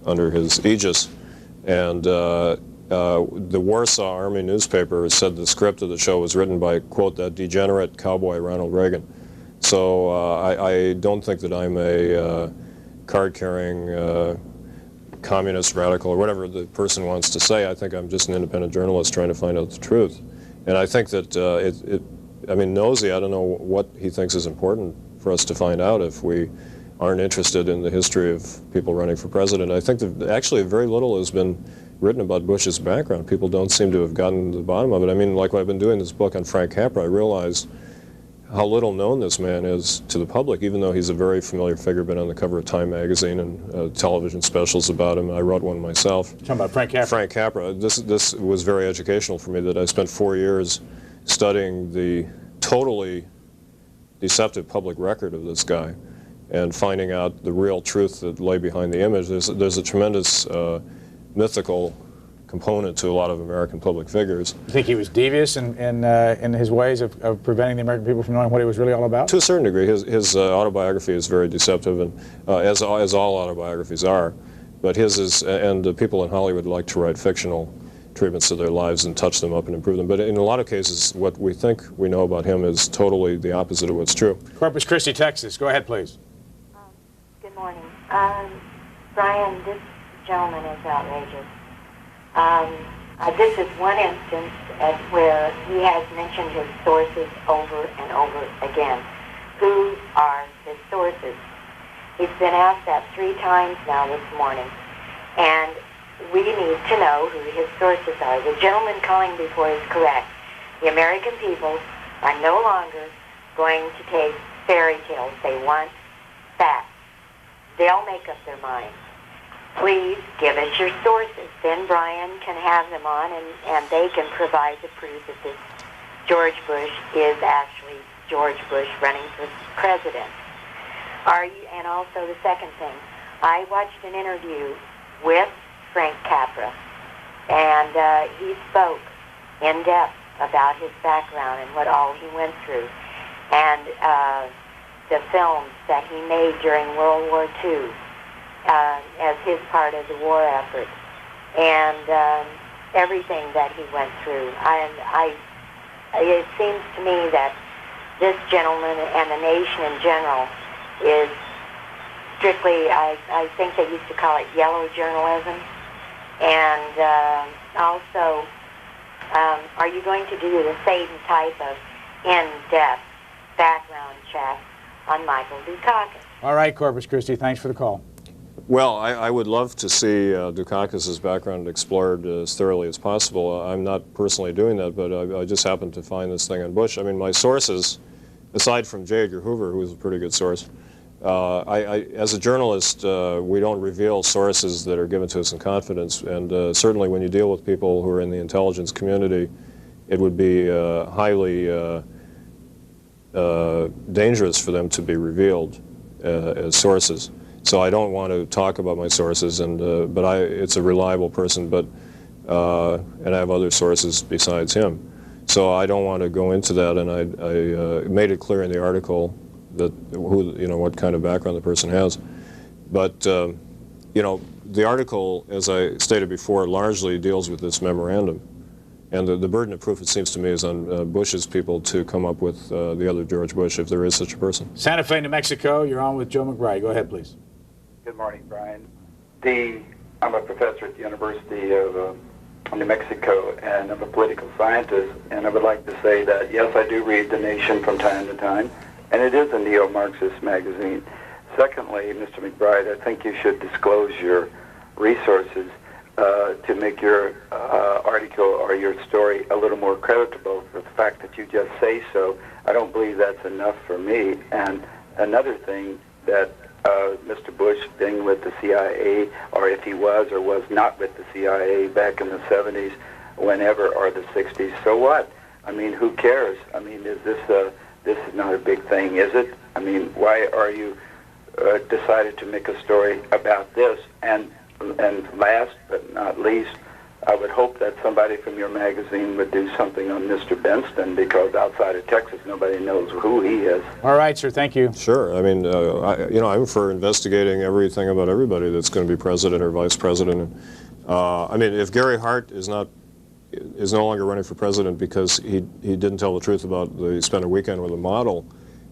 under his aegis. And the Warsaw Army newspaper said the script of the show was written by, quote, that degenerate cowboy Ronald Reagan. So I don't think that I'm a card-carrying communist, radical, or whatever the person wants to say. I think I'm just an independent journalist trying to find out the truth. And I think that I mean, nosy, I don't know what he thinks is important for us to find out if we aren't interested in the history of people running for president. I think that actually very little has been written about Bush's background. People don't seem to have gotten to the bottom of it. I mean, like when I've been doing this book on Frank Capra, I realized how little known this man is to the public, even though he's a very familiar figure, been on the cover of Time magazine and television specials about him. I wrote one myself. Talking about Frank Capra. Frank Capra. This was very educational for me, that I spent 4 years studying the totally deceptive public record of this guy and finding out the real truth that lay behind the image. There's a tremendous mythical component to a lot of American public figures. You think he was devious in his ways of preventing the American people from knowing what it was really all about? To a certain degree. His autobiography is very deceptive, and as all autobiographies are. But his is, and people in Hollywood like to write fictional treatments of their lives and touch them up and improve them. But in a lot of cases, what we think we know about him is totally the opposite of what's true. Corpus Christi, Texas. Go ahead, please. Good morning. Brian, this gentleman is outrageous. This is one instance where he has mentioned his sources over and over again. Who are his sources? He's been asked that 3 times now this morning, and we need to know who his sources are. The gentleman calling before is correct. The American people are no longer going to take fairy tales. They want facts. They'll make up their minds. Please give us your sources. Then Brian can have them on, and they can provide the proof that this George Bush is actually George Bush running for president. And also the second thing, I watched an interview with Frank Capra, and he spoke in depth about his background and what all he went through, and the films that he made during World War II. As his part of the war effort, and everything that he went through. It seems to me that this gentleman and the nation in general is strictly, I think they used to call it yellow journalism. And also, are you going to do the same type of in-depth background check on Michael Dukakis? All right, Corpus Christi, thanks for the call. Well, I would love to see Dukakis's background explored as thoroughly as possible. I'm not personally doing that, but I just happened to find this thing on Bush. I mean, my sources, aside from J. Edgar Hoover, who was a pretty good source, as a journalist, we don't reveal sources that are given to us in confidence, and certainly when you deal with people who are in the intelligence community, it would be highly dangerous for them to be revealed as sources. So I don't want to talk about my sources, but it's a reliable person, and I have other sources besides him. So I don't want to go into that, and I made it clear in the article that what kind of background the person has. But the article, as I stated before, largely deals with this memorandum, and the burden of proof, it seems to me, is on Bush's people to come up with the other George Bush, if there is such a person. Santa Fe, New Mexico. You're on with Joe McBride. Go ahead, please. Good morning, Brian. I'm a professor at the University of New Mexico, and I'm a political scientist, and I would like to say that, yes, I do read The Nation from time to time, and it is a neo-Marxist magazine. Secondly, Mr. McBride, I think you should disclose your resources to make your article or your story a little more creditable. For the fact that you just say so, I don't believe that's enough for me. And another thing that Mr. Bush being with the CIA, or if he was or was not with the CIA back in the 70s, whenever, or the 60s, so what? I mean, who cares? I mean, this is not a big thing, is it? I mean, why are you decided to make a story about this? And last but not least, I would hope that somebody from your magazine would do something on Mr. Benston, because outside of Texas, nobody knows who he is. All right, sir. Thank you. Sure. I mean, I'm for investigating everything about everybody that's going to be president or vice president. I mean, if Gary Hart is no longer running for president because he didn't tell the truth about he spent a weekend with a model,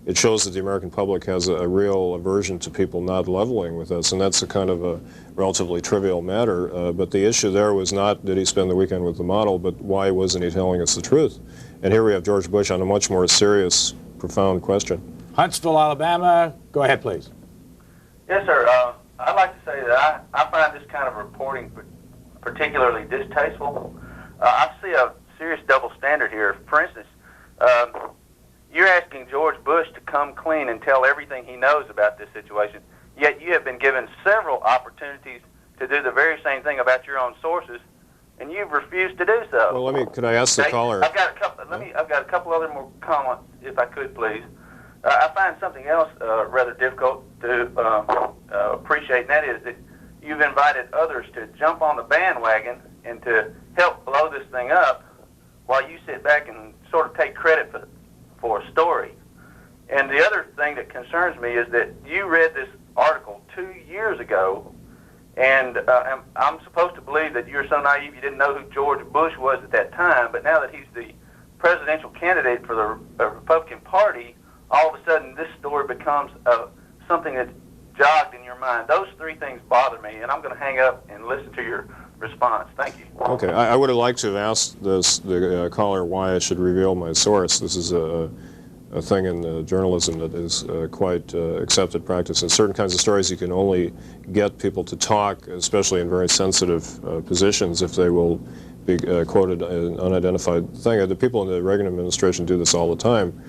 it shows that the American public has a real aversion to people not leveling with us, and that's a kind of a relatively trivial matter. But the issue there was not did he spend the weekend with the model, but why wasn't he telling us the truth? And here we have George Bush on a much more serious, profound question. Huntsville, Alabama. Go ahead, please. Yes, sir. I'd like to say that I find this kind of reporting particularly distasteful. I see a serious double standard here. For instance, you're asking George Bush to come clean and tell everything he knows about this situation, yet you have been given several opportunities to do the very same thing about your own sources, and you've refused to do so. Well, could I ask the caller? I've got a couple other more comments, if I could, please. I find something else rather difficult to appreciate, and that is that you've invited others to jump on the bandwagon and to help blow this thing up, while you sit back and sort of take credit for a story. And the other thing that concerns me is that you read this article 2 years ago, and I'm supposed to believe that you're so naive you didn't know who George Bush was at that time, but now that he's the presidential candidate for the Republican Party, all of a sudden this story becomes something that's jogged in your mind. Those three things bother me, and I'm going to hang up and listen to your response. Thank you. Okay, I would have liked to have asked the caller why I should reveal my source. This is a thing in journalism that is quite accepted practice. In certain kinds of stories, you can only get people to talk, especially in very sensitive positions, if they will be quoted an unidentified thing. The people in the Reagan administration do this all the time.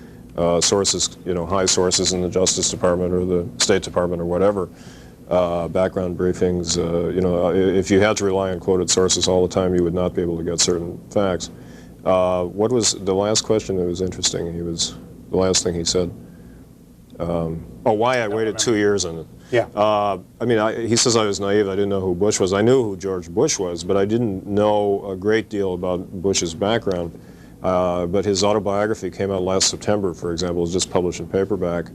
Sources, high sources in the Justice Department or the State Department or whatever. Background briefings, if you had to rely on quoted sources all the time, you would not be able to get certain facts. What was the last question that was interesting? The last thing he said. Why I waited 2 years on it. Yeah. He says I was naive. I didn't know who Bush was. I knew who George Bush was, but I didn't know a great deal about Bush's background. But his autobiography came out last September, for example. It was just published in paperback.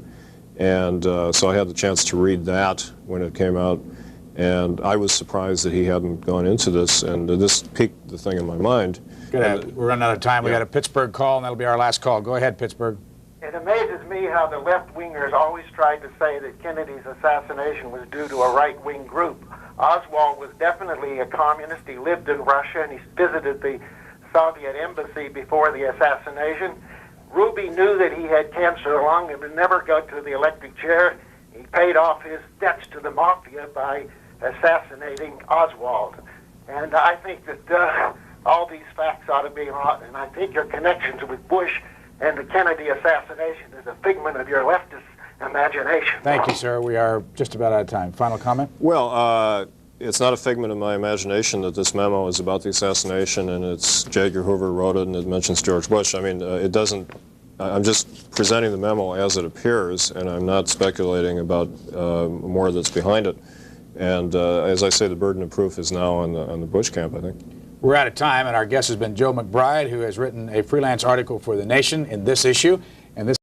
And so I had the chance to read that when it came out, and I was surprised that he hadn't gone into this, and this piqued the thing in my mind. We're running out of time. We got a Pittsburgh call, and that'll be our last call. Go ahead, Pittsburgh. It amazes me how the left-wingers always tried to say that Kennedy's assassination was due to a right-wing group. Oswald was definitely a communist. He lived in Russia, and he visited the Soviet embassy before the assassination. Ruby knew that he had cancer of the lung and would never go to the electric chair. He paid off his debts to the mafia by assassinating Oswald. And I think that all these facts ought to be out, and I think your connections with Bush and the Kennedy assassination is a figment of your leftist imagination. Thank you, sir. We are just about out of time. Final comment? Well, it's not a figment of my imagination that this memo is about the assassination, and it's J. Edgar Hoover wrote it, and it mentions George Bush. I mean, it doesn't. I'm just presenting the memo as it appears, and I'm not speculating about more that's behind it. And as I say, the burden of proof is now on the Bush camp, I think. We're out of time, and our guest has been Joe McBride, who has written a freelance article for The Nation in this issue. And this